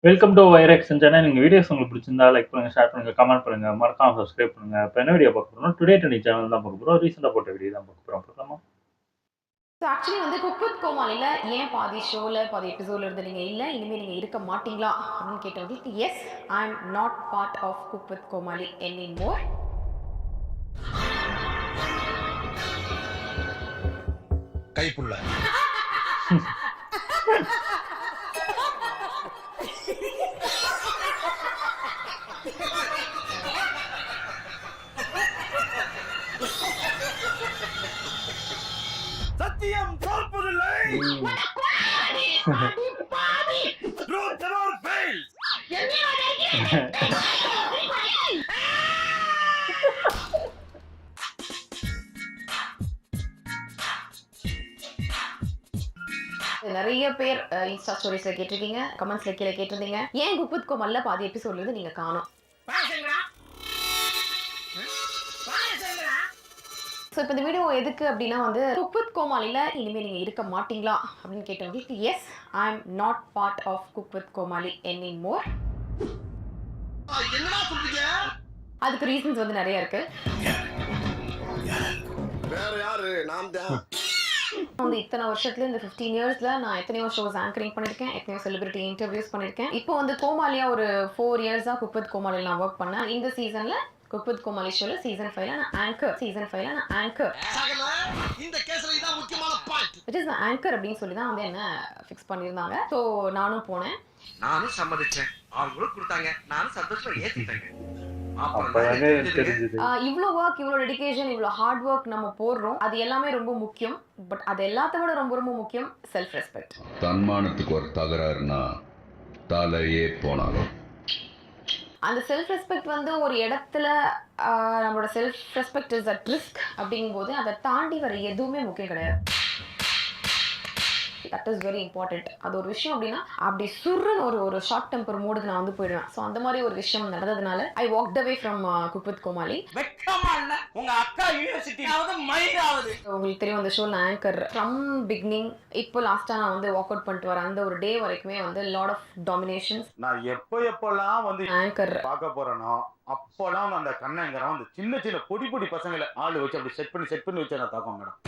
Welcome to வைரக்ஷன் channel. எங்கள் videos உங்களுக்கு பிடிச்சிருந்தா லைக் பண்ணுங்க, ஷேர் பண்ணுங்க, கமெண்ட் பண்ணுங்க, மறக்காம சப்ஸ்கிரைப் பண்ணுங்க. இப்போ என்ன வீடியோ பார்க்க போறோம்? டுடே ட்ரெண்டிங் சேனல் தான் பார்க்க போறோம். ரீசெண்டாக போட்ட வீடியோ தான் பார்க்க போறோம். பார்க்கலாமா? ஸோ ஆக்சுவலி வந்து குக் வித் கோமாளில ஏன் பாதி ஷோல பாதி எபிசோட்ல இருந்து நீங்க இல்ல இனிமே நீங்க இருக்க மாட்டீங்களா அப்படின்னு கேட்டதுக்கு yes, I am not part of cook with Comali anymore. கைப்புள்ள சத்தியம் தோற்பதில்லை. Truth never fails. நிறைய பேர் இன்ஸ்டா ஸ்டோரிஸ்ல கேட்டிருக்கீங்க, கமெண்ட்ஸ்ல கீழே கேட்டிருந்தீங்க, ஏன் குக் வித் கோமாளில பாதி எபிசோட்ல இருந்து நீங்க காணோம். ஸோ இப்போ இந்த வீடியோ எதுக்கு அப்படின்னா வந்து குக் வித் கோமாளில இனிமேல் நீங்கள் இருக்க மாட்டீங்களா அப்படின்னு கேட்டவங்களுக்கு yes, I am not part of cook with Comali anymore. என்னடா சொல்றீங்க? அதுக்கு ரீசன்ஸ் வந்து நிறைய இருக்கு. வேற யாரு? நான் தான். வந்து இத்தனை வருஷத்துல இந்த 15 இயர்ஸ்ல நான் எத்தனையோ ஷோஸ் ஆங்கரிங் பண்ணிருக்கேன், எத்தனையோ செலிபிரிட்டி இன்டர்வியூஸ் பண்ணிருக்கேன். இப்போ வந்து கோமாளியா ஒரு 4 இயர்ஸா குக் வித் கோமாளில நான் ஒர்க் பண்ணேன். இந்த சீசன்ல குக் வித் கோமாளி ஷோல சீசன் 5ல நான் ஆங்கர். இந்த கேஸ்ல இதான் முக்கியமான பாயிண்ட். which is ஆங்கர் அப்படின்னு சொல்லி தான் வந்து என்ன ஃபிக்ஸ் பண்ணியிருந்தாங்க. ஸோ நானும் போனேன், நானும் சம்மதிச்சேன். அவங்களும் கொடுத்தாங்க, நானும் சந்தோஷமா ஏத்திட்டேங்க. இவ்வளோ ஒர்க், இவ்வளோ டெடிகேஷன், இவ்வளோ ஹார்ட் ஒர்க் நம்ம போடுறோம், அது எல்லாமே ரொம்ப முக்கியம். பட் அது எல்லாத்த விட ரொம்ப ரொம்ப முக்கியம் செல்ஃப் ரெஸ்பெக்ட். தன்மானத்துக்கு ஒரு தகராறுனா தலையே போனாலும் அந்த செல்ஃப் ரெஸ்பெக்ட் வந்து ஒரு இடத்துல நம்மளோட self respect is at risk அப்படிங்கும்போது அதை தாண்டி வர எதுவுமே முக்கியம் கிடையாது. That is very important. அது ஒரு விஷயம் அப்படின்னா அப்படி சுருன்னு ஒரு ஷார்ட் டெம்பர் மூடுக்கு நான் வந்து போயிடுவேன். ஸோ அந்த மாதிரி ஒரு விஷயம் நடந்ததுனால I walked away from cook with Comali. வெக்கமா இல்ல? உங்க அக்கா யூனிவர்சிட்டியாவது மைடாவது. உங்களுக்கு தெரியும் அந்த ஷோல ஆங்கர் ஃப்ரம் பிகினிங் இப்போ லாஸ்டா நான் வந்து வாக் அவுட் பண்ணிட்டு வரேன். அந்த ஒரு டே வரைக்குமே வந்து லாட் ஆஃப் டாமினேஷன்ஸ். நான் எப்பெல்லாம் வந்து ஆங்கர் பார்க்க போறேனோ அப்போலாம் அந்த கண்ணங்கரம் வந்து சின்ன சின்ன பொடி பசங்களை ஆளு வச்சு அப்படி செட் பண்ணி வச்சு நான் தாக்கம் மேடம்.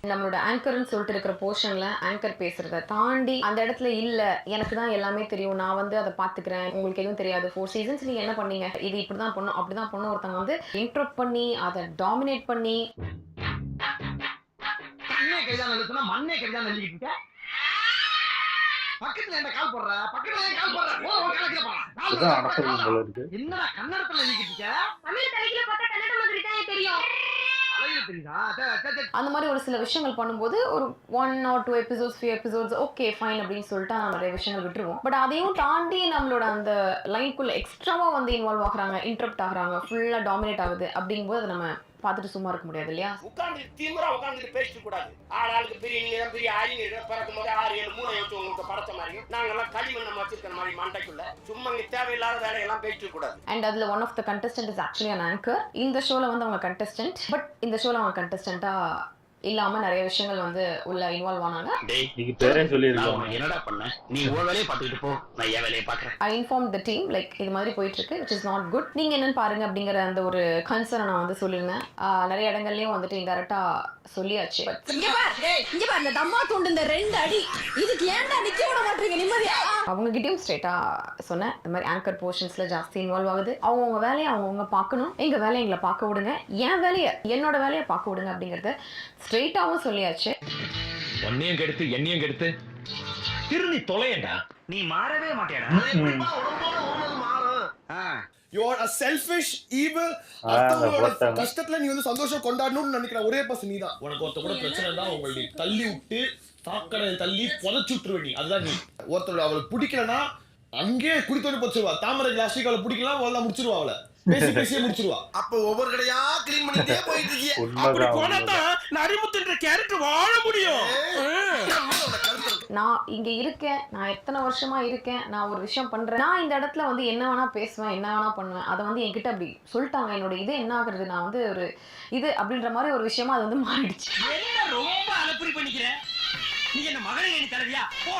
நம்மளோட ஆங்கர்னு சொல்லிட்டு இருக்கிற போர்ஷன்ல ஆங்கர் பேசுறத தாண்டி அந்த இடத்துல இல்ல எனக்கு தான் எல்லாமே தெரியும், நான் வந்து அதை பாத்துக்கிறேன், உங்களுக்கு எதுவும் தெரியாது, 4 சீசன்ஸ் நீங்க என்ன பண்ணீங்க, இது இப்படிதான் பண்ணும் அப்படிதான் பண்ணும், ஒருத்தவங்க வந்து இன்ட்ரோட் பண்ணி அதை டாமினேட் பண்ணி கண்ணே கைதான் நினைச்சுனா மண்ணே கைதான் நினைக்கிட்டு பக்கத்துல என்ன கால் போடுற, ஓ கணக்குல போறா. என்னடா கன்னடத்துல நினைக்கிட்டு தமிழ் தலையில பார்த்தா கன்னட மாதிரி தான் தெரியும். அந்த மாதிரி ஒரு சில விஷயங்கள் பண்ணும்போது ஒரு 1 or 2 episodes 3 episodes okay fine அப்படின்னு சொல்லிட்டு நிறைய விஷயங்கள் விட்டுருவோம். பட் அதையும் தாண்டி நம்மளோட அந்த லைனுக்குள்ள எக்ஸ்ட்ராவா வந்து இன்வால்வ் ஆகுறாங்க, இன்டரப்ட் ஆகுறாங்க, ஃபுல்லா டாமினேட் ஆகுது அப்படிங்கும்போது அதை நம்ம பார்த்துட்டு சும்மா இருக்க முடியாது இல்லையா? உட்கார்ந்து திமிரா உட்கார்ந்து பேசிட்டு கூடாது. ஆளாளுக்கு பெரிய ஆளுங்க பிறக்கும் போது 6-7 மூளை வச்சு உங்களுக்கு படைச்ச மாதிரியும் நாங்கெல்லாம் களிமண் நம்ம வச்சிருக்கிற மாதிரி மண்டைக்குள்ள சும்மா இங்க தேவையில்லாத வேலையெல்லாம் பேசிட்டு கூடாது. அண்ட் அதுல one of the contestant is actually an anchor. இந்த ஷோல வந்து அவங்க கண்டஸ்டன்ட், பட் இந்த ஷோல அவங்க கண்டஸ்டன்ட்டா இல்லாம நிறைய விஷயங்கள் வந்து உள்ள இன்வால்வ் ஆனாங்க. நீங்க பேரே சொல்லிருக்கோம். என்னடா பண்ண? நீ உன் வேலையை பார்த்துட்டு போ, நான் என் வேலையை பார்க்கறேன். I informed the team like இது மாதிரி போயிட்டு இருக்கு, which is not good, நீங்க என்னன்னு பாருங்க அப்படிங்கிற அந்த ஒரு கன்சர்னை நான் வந்து சொல்லியிருந்தேன். நிறைய இடங்கள்லயும் வந்துட்டு இன்டைரக்டா சொல்லியாச்சு. இங்க பாரு இந்த தம்மா தூண்டு இந்த 2 அடி இதுக்கு ஏன்டா நிக்க விட மாட்டீங்க நிம்மதியா? அவங்க கிட்டயும் ஸ்ட்ரெயிட்டா சொன்னேன், இந்த மாதிரி ஆங்கர் போர்ஷன்ஸ்ல ஜாஸ்தி இன்வால்வ் ஆகுது, அவங்க வேலையை அவங்கவுங்க பார்க்கணும், எங்க வேலையை எங்களை பார்க்க விடுங்க, என் வேலையை என்னோட வேலையை பார்க்க விடுங்க அப்படிங்கறத ஸ்ட்ரெயிட்டாவும் சொல்லியாச்சு. ஒன்னையும் கெடுத்து என்னையும் கெடுத்து திருநி தொலையண்டா, நீ மாறவே மாட்டியாடா. You are a selfish, evil. அடுத்தவங்களோட கஷ்டத்துல நீ வந்து சந்தோஷம் கொண்டாடணும்னு நினைக்கிற ஒரே பர்சன் நீ தான். உனக்கு ஒருத்த கூட பிரச்சனை தான் உங்களை தள்ளி விட்டு தாக்கடை தள்ளி புதைச்சு விட்டுருவ நீ. அதுதான் நீ. ஒருத்தர் அவளுக்கு பிடிக்கலன்னா அங்கேயே குடித்தோடு போச்சுருவா. தாமரை கிளாஸ்டிக் அவளை பிடிக்கலாம், அவளை முடிச்சிருவா, அவளை பேசியே முடிச்சிருவா. அப்ப ஒவ்வொரு கடையா கிளீன் பண்ணிட்டே போயிட்டு இருக்கீங்க. அப்படி போனா தான் நரிமுத்துன்ற கேரக்டர் வாழ முடியும். நான் இங்க இருக்கேன், நான் எத்தனை வருஷமா இருக்கேன், நான் ஒரு விஷயம் பண்றேன், நான் இந்த இடத்துல வந்து என்ன வேணா பேசுவேன், என்ன வேணா பண்ணுவேன், அதை வந்து என்கிட்ட அப்படி சொல்லிட்டாங்க. என்னோட இது என்ன ஆகுறது, நான் வந்து ஒரு இது அப்படின்ற மாதிரி ஒரு விஷயமா அது வந்து மாறிடுச்சு. ரொம்ப அலப்பறி பண்ணிக்கிறேன். நீ என்ன மகனை நீ தரவியா போ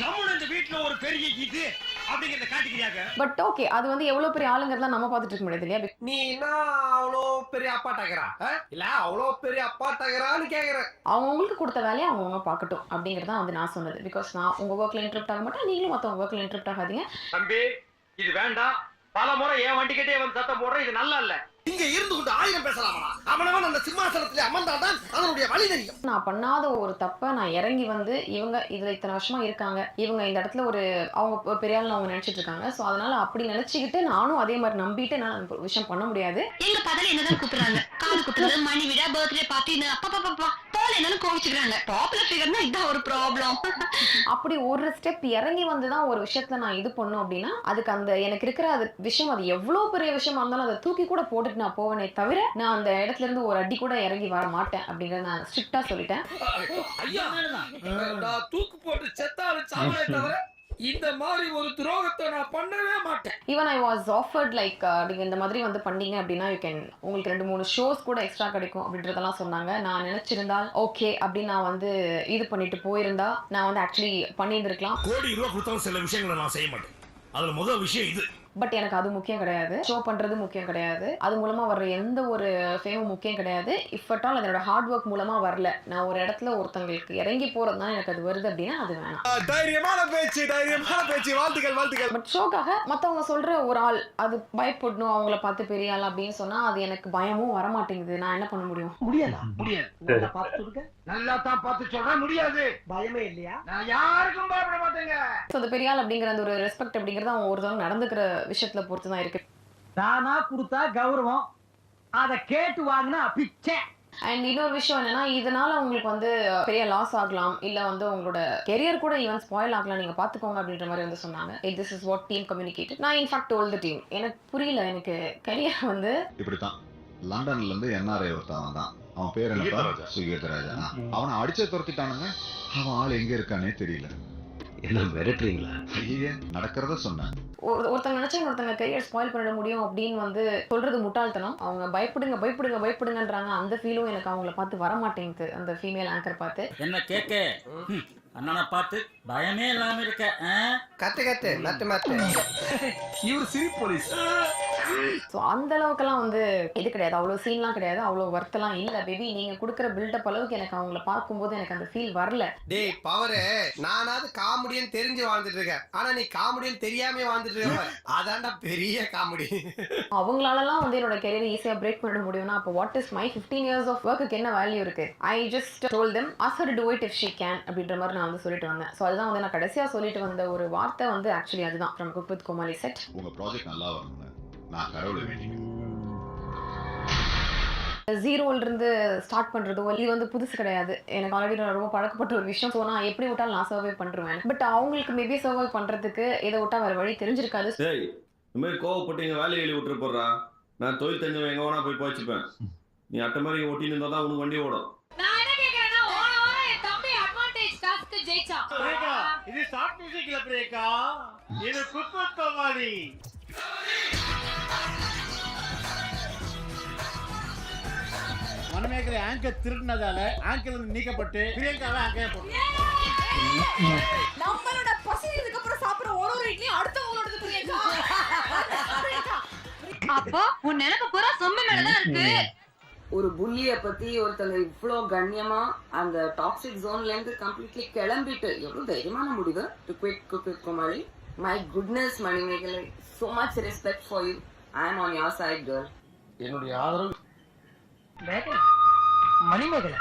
நம்மளும் இந்த வீட்டுல ஒரு பெரிய இது அப்படிங்கறத காட்டிக்கிறியாங்க. பட் ஓகே, அது வந்து எவ்வளவு பெரிய ஆளுங்கிறதெல்லாம் நம்ம பார்த்துட்டு இருக்க முடியாது இல்லையா? நீ என்ன அவ்வளோ பெரிய அப்பா டகரா இல்ல அவ்வளோ பெரிய அப்பா டகரான்னு கேக்குறேன். அவங்களுக்கு கொடுத்த வேலையை அவங்கவுங்க பார்க்கட்டும் அப்படிங்கிறது தான் வந்து நான் சொன்னது. பிகாஸ் நான் உங்க ஒர்க்ல இன்டரப்ட் ஆக மாட்டேன், நீங்களும் மற்றவங்க ஒர்க்ல இன்டரப்ட் ஆகாதீங்க. தம்பி இது வேண்டாம். பல முறை என் வண்டிக்கிட்டே வந்து சத்தம் போடுற இது நல்லா இல்ல. இங்க இருந்து கொண்டு 1000 பேசலாமா? அவனவன் அந்த சிம்மாசனத்துல அமர்ந்தாதான் அதனுடைய வழி தெரியும். நான் பண்ணாத ஒரு தப்பை நான் இறங்கி வந்து இவங்க இதுல இத்தனை வருஷமா இருக்காங்க, இவங்க இந்த இடத்துல அவங்க ஒரு பெரிய ஆள் அவங்க நினைச்சிட்டு இருக்காங்க. ஸோ அதனால அப்படி நினைச்சுக்கிட்டு நானும் அதே மாதிரி நம்பிட்டு நான் ஒரு விஷயம் பண்ண முடியாது. எங்க பதல என்னதான் கூப்பிடுறாங்க, கால் குத்துறது, மணி விடா, பர்த்டே பார்ட்டின்னு அப்பா போல என்னன்னு கோவிச்சுக்கிறாங்க. பாப்புலர் ஃபிகர்னா இதான் ஒரு ப்ராப்ளம். அப்படி ஒரு ஸ்டெப் இறங்கி வந்துதான் ஒரு விஷயத்துல நான் இது பண்ணும் அப்படின்னா அதுக்கு அந்த எனக்கு இருக்கிற அது விஷயம், அது எவ்வளவு பெரிய விஷயமா இருந்தாலும் அதை தூக்கி கூட போட்டுட்டு நான் போவேனே தவிர நான் அந்த இடத்துல இருந்து ஒரு அடி கூட இறங்கி வர மாட்டேன் அப்படிங்கறத நான் ஸ்ட்ரிக்ட்டா சொல்லிட்டேன். ஐயா நான் தூக்கு போட்டு செத்தாலும் சாவலே தவிர இந்த மாதிரி ஒரு துரோகத்தை நான் பண்ணவே மாட்டேன். Even I was offered like நீங்க இந்த மாதிரி வந்து பண்ணீங்க அப்படின்னா யூ கேன் உங்களுக்கு 2-3 ஷோஸ் கூட எக்ஸ்ட்ரா கிடைக்கும் அப்படின்றதெல்லாம் சொன்னாங்க. நான் நினைச்சிருந்தால் ஓகே அப்படின்னு நான் வந்து இது பண்ணிட்டு போயிருந்தா நான் வந்து ஆக்சுவலி பண்ணியிருந்திருக்கலாம். கோடி ரூபா கொடுத்தாலும் சில விஷயங்களை நான் செய்ய மாட்டேன். அதுல முதல் விஷயம் இது. பட் எனக்கு அது முக்கியம் கிடையாது, ஷோ பண்றது முக்கியம் கிடையாது, அது மூலமா வர்ற எந்த ஒரு ஃபேமும் முக்கியம் கிடையாது. இஃப் அட் ஆல் அதோட ஹார்ட் ஒர்க் மூலமா வரல, நான் ஒரு இடத்துல ஒருத்தங்களுக்கு இறங்கி போறது தான் எனக்கு அது வருது அப்படின்னா அது வேணாம். தைரியமான பேச்சு வாழ்த்துக்கள். பட் ஷோக்காக மத்தவங்க சொல்ற ஒரு ஆள் அது பயப்படணும், அவங்கள பார்த்து பெரிய ஆள் அப்படின்னு சொன்னா அது எனக்கு பயமும் வரமாட்டேங்குது. நான் என்ன பண்ண முடியும்? முடியாது. நல்லா தான் பார்த்து சொல்றேன், முடியாது. பயமே இல்லையா? நான் யாருக்கும் பயப்பட மாட்டேங்க. அது பெரிய ஆள் அப்படிங்கிற அந்த ஒரு ரெஸ்பெக்ட் அப்படிங்கறது அவங்க ஒருத்தவங்க நடந்துக்கிற விஷயத்துல பொறுத்து தான் இருக்கு. தானா கொடுத்தா கௌரவம், அத கேட்டு வாங்கினா பிச்சை. அண்ட் இன்னொரு விஷயம் என்னன்னா, இதனால உங்களுக்கு வந்து பெரிய லாஸ் ஆகலாம், இல்ல வந்து உங்களோட கெரியர் கூட ஈவன் ஸ்பாயில் ஆகலாம், நீங்க பாத்துக்கோங்க அப்படின்ற மாதிரி வந்து சொன்னாங்க. This is what team communicated. நான் இன்ஃபேக்ட் டோல்ட் தி டீம், எனக்கு புரியல, எனக்கு கெரியர் வந்து இப்படித்தான். லண்டன்ல இருந்து NRI ஒருத்தவன் தான், அவன் பேர் என்னப்பா? சுகீர்த்தராஜா. அவனை அடிச்சே துரத்திட்டானுங்க. அவன் ஆள் எங்க இருக்கானே தெரியல. என்ன மிரட்டுறீங்களா? ஐயே நடக்கிறத சொன்னாங்க. ஒருத்தங்க நினைச்சா ஒருத்தங்க கெரியர் ஸ்பாயில் பண்ணிட முடியும் அப்படின்னு வந்து சொல்றது முட்டாள்தனம். அவங்க பயப்படுங்கன்றாங்க. அந்த ஃபீலும் எனக்கு அவங்கள பார்த்து வர மாட்டேங்குது, அந்த ஃபீமேல் ஆங்கர் பார்த்து. என்ன கேக்க அண்ணனை பார்த்து பயமே இல்லாம இருக்க கத்து மத்து இவர் சிரி போலீஸ். ஸோ அந்த அளவுக்குலாம் வந்து இது கிடையாது, அவ்வளோ சீன்லாம் கிடையாது, அவ்வளோ ஒர்த்தெல்லாம் இல்லை பேபி. நீங்க கொடுக்குற பில்டப் அளவுக்கு எனக்கு அவங்கள பார்க்கும்போது எனக்கு அந்த ஃபீல் வரல. டேய் பவரே, நானாவது காமெடியன் தெரிஞ்சு வாழ்ந்துட்டு இருக்கேன், ஆனா நீ காமெடியன் தெரியாம வாழ்ந்துட்டு இருக்க. அதான்டா பெரிய காமெடி. அவங்களாலலாம் வந்து என்னோட கெரியர் ஈஸியா பிரேக் பண்ண முடியும்னா அப்போ what is my 15 years of ஒர்க்குக்கு என்ன வேல்யூ இருக்கு? I just told them ask her to do it if she can அப்படின்ற மாதிரி நான் வந்து சொல்லிட்டு வந்தேன். ஸோ அதுதான் வந்து நான் கடைசியா சொல்லிட்டு வந்த ஒரு வார்த்தை வந்து ஆக்சுவலி அதுதான் from Cook with Komali set. உங்க ப்ராஜெக்ட் நல்லா வரணும், நான் கடவுளை வேண்டிக்கிறேன். ஜீரோல இருந்து ஸ்டார்ட் பண்றதோ இது வந்து புதுசு கிடையாது, எனக்கு ஆல்ரெடி நான் ரொம்ப பழக்கப்பட்ட ஒரு விஷயம். ஸோ நான் எப்படி விட்டாலும் நான் சர்வை பண்ணுவேன். பட் அவங்களுக்கு மேபி சர்வை பண்றதுக்கு இதை விட்டா வேற வழி தெரிஞ்சிருக்காது. இந்த மாதிரி கோவப்பட்டு எங்க வேலையை எழுதி விட்டுரு போடுறா, நான் தொழில் தெரிஞ்சவன் எங்க வேணா போய் போச்சுப்பேன். நீ அட்டை மாதிரி ஒட்டின்னு இருந்தா தான் உனக்கு வண்டி ஓடும். இது ஷார்ட் மியூசிக்ல பிரேக்கா, இது cook with Comali. Manimegalai anchor திருடினதால ஆங்கர் வந்து நீக்கப்பட்டு பிரியங்காவை ஆங்கர் போட்டு நம்மளோட பசிக்கு அப்புறம் சாப்பிடுற ஒரு இட்லி அடுத்தவங்களோடது பிரியங்கா. அப்போ உன் நினைப்பு பூரா சொம்பு மேலதான் இருக்கு. ஒரு புள்ளிய பத்தி ஒருத்தங்க இவ்வளோ கண்ணியமா அந்த டாக்ஸிக் ஜோன்ல இருந்து கம்ப்ளீட்லி கிளம்பிட்டு எவ்வளவு தைரியமான முடிவு to quit cook with Comali. My goodness Manimegalai, so much respect for you. I am on your side girl. என்னுடைய ஆதரவு மணிமேகலை.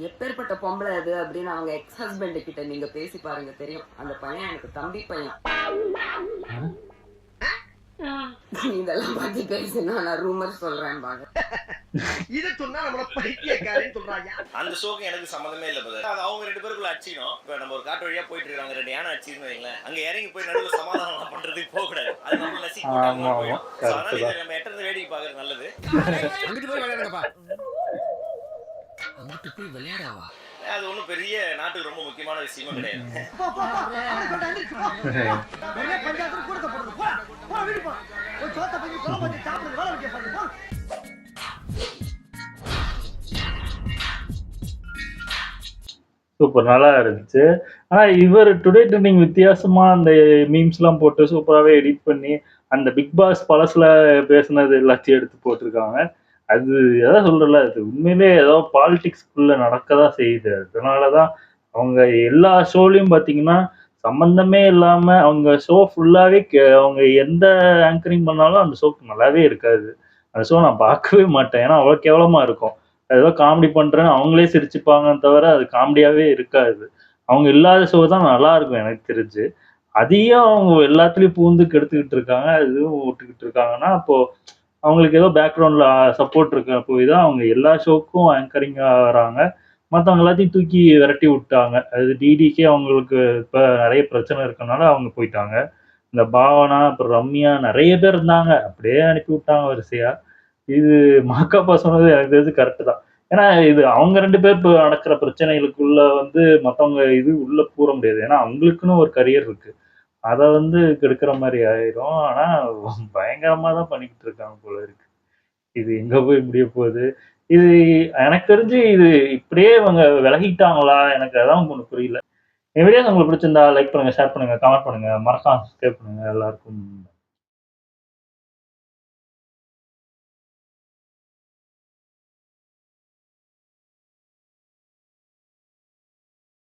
எப்பேற்பட்ட பொம்பளை அது அப்படின்னு அவங்க எக்ஸ் ஹஸ்பண்ட் கிட்ட நீங்க பேசி பாருங்க, தெரியும். அந்த பையன் எனக்கு தம்பி பையன். இதெல்லாம் பத்தி பேசினா நான் ரூமர் சொல்றேன் பாங்க. இத சொன்னா நம்மள பைத்தியக்காரன்னு சொல்றாங்க. அந்த ஷோக்கு எனக்கு சம்பந்தமே இல்ல பிரதர். அது அவங்க ரெண்டு பேருக்குள்ள அடிச்சினோம். இப்ப நம்ம ஒரு காட்டு வழியா போயிட்டு இருக்காங்க, ரெண்டு யானை அடிச்சின்னு வைங்களேன், அங்க இறங்கி போய் நடுவுல சமாதானம் பண்றதுக்கு போக கூடாது. அது நம்ம நசி போட்டாங்க போயிடும். அதனால இத நம்ம எட்டறது வேடிக்கை பார்க்கிறது நல்லது. அங்கிட்டு போய் விளையாடுங்கப்பா. அங்கிட்டு போய் விளையாடாவா? அது ஒன்றும் பெரிய நாட்டுக்கு ரொம்ப முக்கியமான விஷயமும் கிடையாது. சூப்பர் நல்லா இருந்துச்சு. ஆனா இவர் டுடே ட்ரெண்டிங் வித்தியாசமா அந்த மீம்ஸ்லாம் போட்டு சூப்பராவே எடிட் பண்ணி, அந்த பிக் பாஸ் பழசுல பேசுனது எல்லாத்தையும் எடுத்து போட்டிருக்காங்க. அது அதான் சொல்றேன்ல, அது உண்மையிலேயே ஏதோ பாலிடிக்ஸ்குள்ள நடக்க தான் செய்யுது. அதனால தான் அவங்க எல்லா ஷோலயும் பார்த்தீங்கன்னா, சம்மந்தமே இல்லாம அவங்க ஷோ ஃபுல்லாவே அவங்க எந்த ஆங்கரிங் பண்ணாலும் அந்த ஷோக்கு நல்லாவே இருக்காது. அந்த ஷோ நான் பார்க்கவே மாட்டேன். ஏன்னா அவ்வளோ கேவலமா இருக்கும். ஏதோ காமெடி பண்றேன்னு அவங்களே சிரிச்சுப்பாங்க தவிர, அது காமெடியாவே இருக்காது. அவங்க இல்லாத ஷோ தான் நல்லாருக்கும் எனக்கு தெரிஞ்சு. அதையும் அவங்க எல்லாத்துலயும் பூந்து கெடுத்துக்கிட்டு இருக்காங்க. இதுவும் விட்டுக்கிட்டு இருக்காங்கன்னா, அப்போ அவங்களுக்கு ஏதோ பேக்ரவுண்ட்ல சப்போர்ட் இருக்க போய் தான் அவங்க எல்லா ஷோக்கும் ஆங்கரிங்கா வராங்க. மத்தவங்க எல்லாத்தையும் தூக்கி விரட்டி விட்டாங்க. அது டிடிக்கே அவங்களுக்கு இப்ப நெறைய பிரச்சனை இருக்கனால அவங்க போயிட்டாங்க. இந்த பாவனா, அப்புறம் ரம்யா நெறைய பேர் இருந்தாங்க. அப்படியே அனுப்பி விட்டாங்க வரிசையா. இது மாக்காப்பா சொன்னது எனக்கு தெரிஞ்சு கரெக்ட் தான். ஏன்னா இது அவங்க 2 பேர் இப்ப நடக்கிற பிரச்சனைகளுக்குள்ள வந்து மத்தவங்க இது உள்ள கூற முடியாது. ஏன்னா அவங்களுக்குன்னு ஒரு கரியர் இருக்கு. அத வந்து கெடுக்கிற மாரி ஆயிரும். ஆனா பயங்கரமா தான் பண்ணிக்கிட்டு இருக்காங்க போல இருக்கு. இது எங்க போய் முடிய போகுது? இது எனக்கு தெரிஞ்சு இது இப்படியே இவங்க விலகிட்டாங்களா? எனக்கு அதான் ஒண்ணு புரியல. என் வீடியோஸ் உங்களுக்கு பிடிச்சிருந்தா லைக் பண்ணுங்க, ஷேர் பண்ணுங்க, கமெண்ட் பண்ணுங்க. மறக்காம சப்ஸ்கிரைப் பண்ணுங்க. எல்லாருக்கும்